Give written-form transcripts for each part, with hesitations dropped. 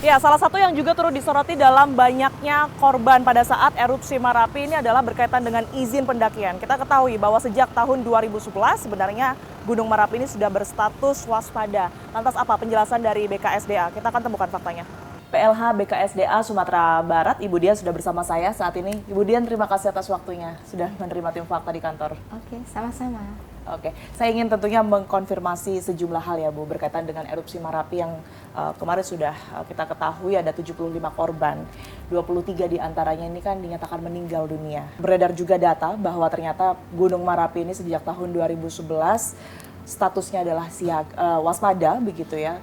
Ya, salah satu yang juga turut disoroti dalam banyaknya korban pada saat erupsi Marapi ini adalah berkaitan dengan izin pendakian. Kita ketahui bahwa sejak tahun 2011 sebenarnya Gunung Marapi ini sudah berstatus waspada. Lantas apa penjelasan dari BKSDA? Kita akan temukan faktanya. PLH BKSDA Sumatera Barat, Ibu Dian sudah bersama saya saat ini. Ibu Dian, terima kasih atas waktunya sudah menerima tim fakta di kantor. Oke, sama-sama. Oke, saya ingin tentunya mengkonfirmasi sejumlah hal ya Bu, berkaitan dengan erupsi Marapi yang kemarin sudah kita ketahui ada 75 korban, 23 diantaranya ini kan dinyatakan meninggal dunia. Beredar juga data bahwa ternyata Gunung Marapi ini sejak tahun 2011 statusnya adalah waspada begitu ya,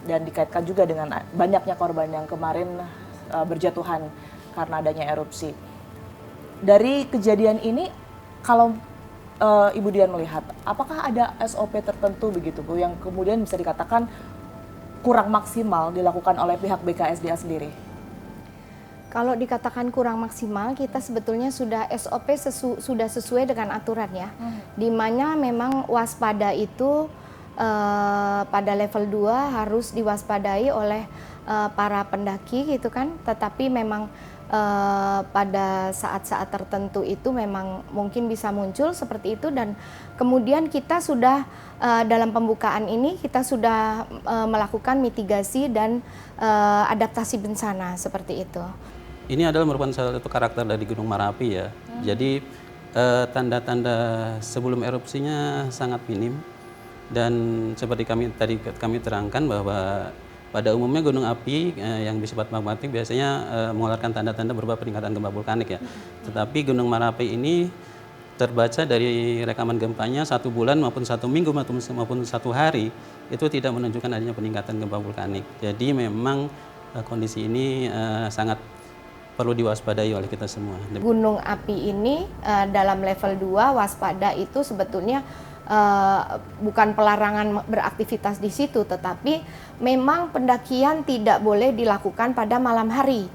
dan dikaitkan juga dengan banyaknya korban yang kemarin berjatuhan karena adanya erupsi. Dari kejadian ini, kalau Ibu Dian melihat, apakah ada SOP tertentu begitu Bu yang kemudian bisa dikatakan kurang maksimal dilakukan oleh pihak BKSDA sendiri? Kalau dikatakan kurang maksimal, kita sebetulnya sudah SOP sudah sesuai dengan aturan ya. Di mana memang waspada itu pada level 2 harus diwaspadai oleh para pendaki gitu kan. Tetapi memang pada saat-saat tertentu itu memang mungkin bisa muncul seperti itu, dan kemudian kita sudah dalam pembukaan ini kita sudah melakukan mitigasi dan adaptasi bencana seperti itu. Ini adalah merupakan salah satu karakter dari Gunung Marapi ya. Jadi tanda-tanda sebelum erupsinya sangat minim, dan seperti kami terangkan bahwa pada umumnya gunung api yang bersifat magmatik biasanya mengeluarkan tanda-tanda berupa peningkatan gempa vulkanik ya. Tetapi Gunung Marapi ini terbaca dari rekaman gempanya 1 bulan maupun 1 minggu maupun 1 hari itu tidak menunjukkan adanya peningkatan gempa vulkanik. Jadi memang kondisi ini sangat perlu diwaspadai oleh kita semua. Gunung api ini dalam level 2 waspada itu sebetulnya bukan pelarangan beraktivitas di situ, tetapi memang pendakian tidak boleh dilakukan pada malam hari.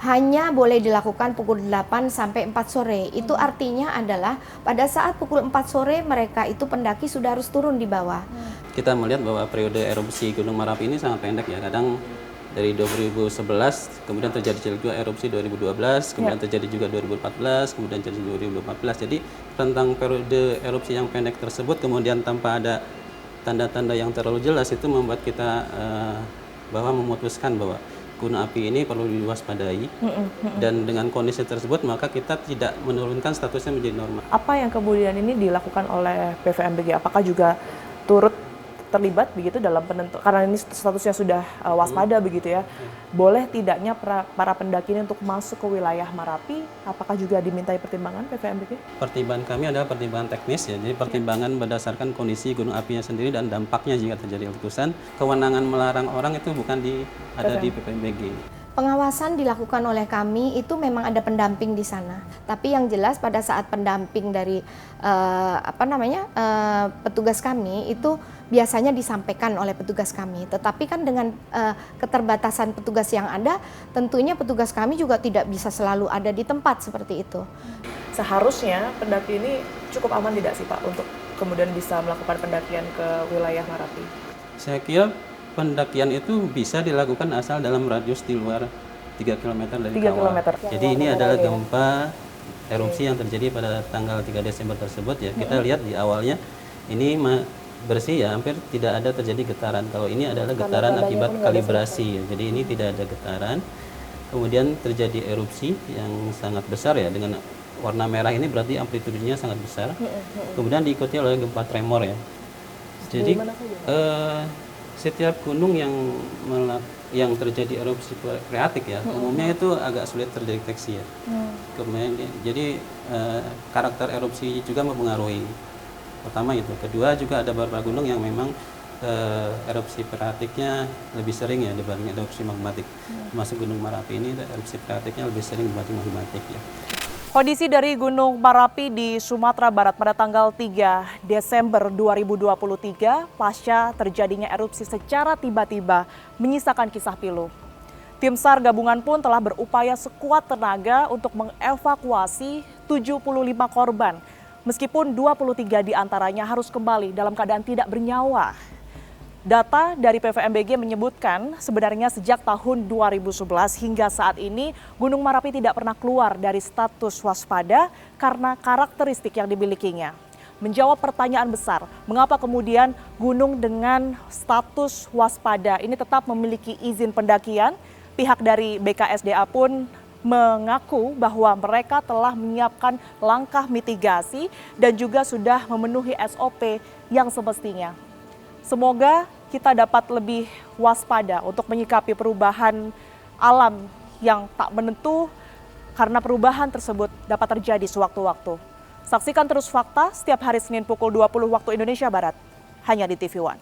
Hanya boleh dilakukan pukul 8 sampai 4 sore. Itu artinya adalah pada saat pukul 4 sore mereka itu pendaki sudah harus turun di bawah. Kita melihat bahwa periode erupsi Gunung Marapi ini sangat pendek ya. Kadang dari 2011, kemudian terjadi juga erupsi 2012, kemudian terjadi juga 2014, kemudian terjadi 2014. Jadi tentang periode erupsi yang pendek tersebut, kemudian tanpa ada tanda-tanda yang terlalu jelas, itu membuat kita bahwa memutuskan bahwa gunung api ini perlu diwaspadai. Dan dengan kondisi tersebut, maka kita tidak menurunkan statusnya menjadi normal. Apa yang kemudian ini dilakukan oleh PVMBG? Apakah juga turut terlibat begitu dalam penentu, karena ini statusnya sudah waspada begitu ya, boleh tidaknya para pendaki ini untuk masuk ke wilayah Marapi, apakah juga dimintai pertimbangan PVMBG? Pertimbangan kami adalah pertimbangan teknis ya, jadi pertimbangan berdasarkan kondisi gunung apinya sendiri dan dampaknya jika terjadi letusan. Kewenangan melarang orang itu bukan ada di PVMBG. Pengawasan dilakukan oleh kami, itu memang ada pendamping di sana. Tapi yang jelas pada saat pendamping dari petugas kami itu biasanya disampaikan oleh petugas kami. Tetapi kan dengan keterbatasan petugas yang ada, tentunya petugas kami juga tidak bisa selalu ada di tempat seperti itu. Seharusnya pendaki ini cukup aman tidak sih Pak untuk kemudian bisa melakukan pendakian ke wilayah Marapi? Saya kira pendakian itu bisa dilakukan asal dalam radius di luar 3 km dari 3 kawah. km. Jadi ini adalah gempa erupsi yang terjadi pada tanggal 3 Desember tersebut ya. Kita lihat di awalnya ini bersih ya, hampir tidak ada terjadi getaran. Kalau ini adalah getaran akibat kalibrasi ya. Jadi ini tidak ada getaran. Kemudian terjadi erupsi yang sangat besar ya, dengan warna merah ini berarti amplitudenya sangat besar. Kemudian diikuti oleh gempa tremor ya. Jadi setiap gunung yang terjadi erupsi freatik ya, umumnya itu agak sulit terdeteksi ya. Kemudian jadi karakter erupsi juga mempengaruhi. Pertama itu, kedua juga ada beberapa gunung yang memang erupsi freatiknya lebih sering ya dibanding erupsi magmatik. Termasuk Gunung Marapi ini erupsi freatiknya lebih sering dibanding magmatik ya. Kondisi dari Gunung Marapi di Sumatera Barat pada tanggal 3 Desember 2023 pasca terjadinya erupsi secara tiba-tiba menyisakan kisah pilu. Tim SAR gabungan pun telah berupaya sekuat tenaga untuk mengevakuasi 75 korban, meskipun 23 diantaranya harus kembali dalam keadaan tidak bernyawa. Data dari PVMBG menyebutkan sebenarnya sejak tahun 2011 hingga saat ini Gunung Merapi tidak pernah keluar dari status waspada karena karakteristik yang dimilikinya. Menjawab pertanyaan besar, mengapa kemudian gunung dengan status waspada ini tetap memiliki izin pendakian? Pihak dari BKSDA pun mengaku bahwa mereka telah menyiapkan langkah mitigasi dan juga sudah memenuhi SOP yang semestinya. Semoga kita dapat lebih waspada untuk menyikapi perubahan alam yang tak menentu karena perubahan tersebut dapat terjadi sewaktu-waktu. Saksikan terus Fakta setiap hari Senin pukul 20 waktu Indonesia Barat, hanya di TV One.